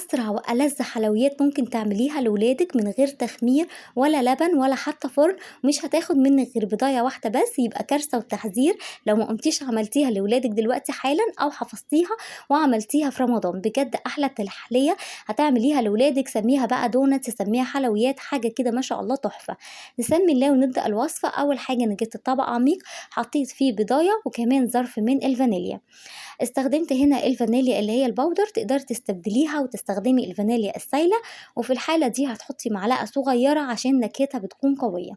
أسرع وألذ حلويات ممكن تعمليها لولادك من غير تخمير ولا لبن ولا حتى فرن، مش هتاخد منك غير بضاية واحدة بس، يبقى كارثة وتحذير لو ما قمتيش عملتيها لولادك دلوقتي حالا أو حفظتيها وعملتيها في رمضان. بجد أحلى تحلية هتعمليها لولادك، سميها بقى دونت، سميها حلويات، حاجة كده ما شاء الله تحفة. نسمي الله ونبدأ الوصفة. أول حاجة أنا جبت طبق عميق حطيت فيه بضاية وكمان ظرف من الفانيليا. استخدمت هنا الفانيليا اللي هي البودر، تقدري تستبدليها وتستخدمي الفانيليا السايلة، وفي الحالة دي هتحطي معلقة صغيرة عشان نكهتها بتكون قوية.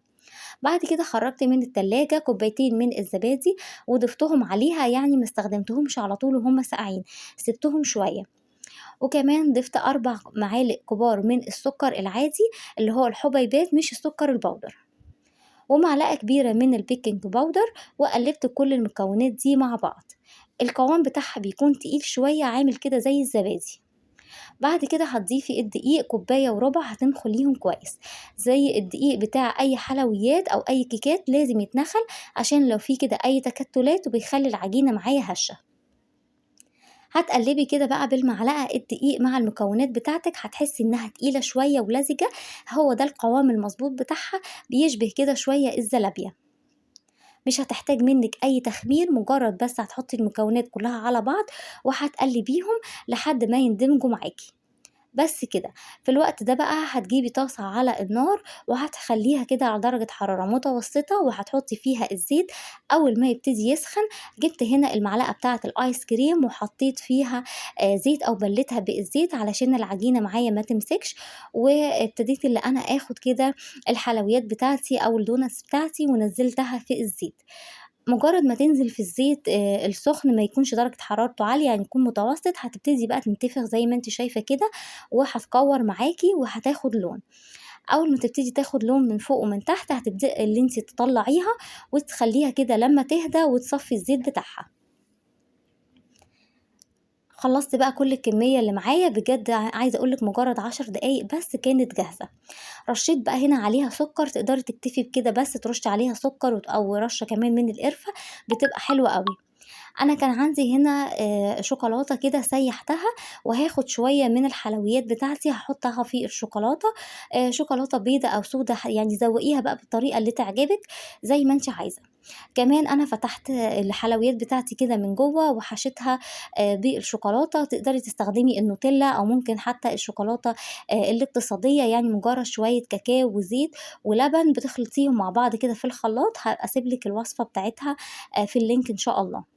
بعد كده خرجت من التلاجة كوبايتين من الزبادي وضفتهم عليها، يعني ما استخدمتهمش على طول وهم ساقعين، سبتهم شوية. وكمان ضفت 4 معالق كبار من السكر العادي اللي هو الحبيبات مش السكر البودر، ومعلقة كبيرة من البيكنج باودر، وقلبت كل المكونات دي مع بعض. القوام بتاعها بيكون تقيل شوية عامل كده زي الزبادي. بعد كده هتضيفي الدقيق كوباية وربع هتنخليهم كويس، زي الدقيق بتاع اي حلويات او اي كيكات لازم يتنخل عشان لو في كده اي تكتلات وبيخلي العجينة معايا هشة. هتقلبي كده بقى بالمعلقة الدقيق مع المكونات بتاعتك، هتحسي انها تقيلة شوية ولزجة، هو ده القوام المظبوط بتاعها، بيشبه كده شوية الزلابية. مش هتحتاج منك اي تخمير، مجرد بس هتحطي المكونات كلها على بعض وهتقلبيهم لحد ما يندمجوا معاكي، بس كده. في الوقت ده بقى هتجيبي طاسة على النار وهتخليها كده على درجة حرارة متوسطة وهتحطي فيها الزيت. أول ما يبتدي يسخن جبت هنا المعلقة بتاعة الآيس كريم وحطيت فيها زيت أو بلتها بالزيت علشان العجينة معايا ما تمسكش، وابتديت اللي أنا آخد كده الحلويات بتاعتي أو الدونتس بتاعتي ونزلتها في الزيت. مجرد ما تنزل في الزيت السخن، ما يكونش درجة حرارته عالية، يعني يكون متوسط، هتبتدي بقى تنتفخ زي ما انت شايفة كده وهتكور معاكي وهتاخد لون. اول ما تبتدي تاخد لون من فوق ومن تحت هتبدأ اللي انت تطلعيها وتخليها كده لما تهدى وتصفي الزيت بتاعها. خلصت بقى كل الكمية اللي معايا، بجد عايزة اقولك مجرد 10 دقايق بس كانت جاهزة. رشيت بقى هنا عليها سكر، تقدري تكتفي بكده بس ترشي عليها سكر او رشة كمان من القرفة، بتبقى حلوة قوي. انا كان عندي هنا شوكولاته كده سيحتها، وهاخد شويه من الحلويات بتاعتي هحطها في الشوكولاته، شوكولاته بيضه او سودا، يعني زوقيها بقى بالطريقه اللي تعجبك زي ما انت عايزه. كمان انا فتحت الحلويات بتاعتي كده من جوه وحشيتها بالشوكولاته. تقدري تستخدمي النوتيلا او ممكن حتى الشوكولاته الاقتصاديه، يعني مجرد شويه كاكاو وزيت ولبن بتخلطيهم مع بعض كده في الخلاط. هسيب لك الوصفه بتاعتها في اللينك ان شاء الله.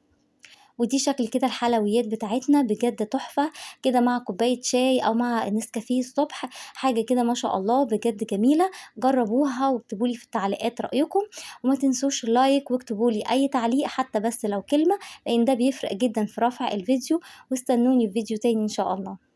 ودي شكل كده الحلويات بتاعتنا، بجد تحفة كده مع كوباية شاي أو مع نسكافيه الصبح، حاجة كده ما شاء الله بجد جميلة. جربوها واكتبولي في التعليقات رأيكم، وما تنسوش اللايك واكتبولي أي تعليق حتى بس لو كلمة، لأن ده بيفرق جدا في رفع الفيديو. واستنوني في فيديو تاني إن شاء الله.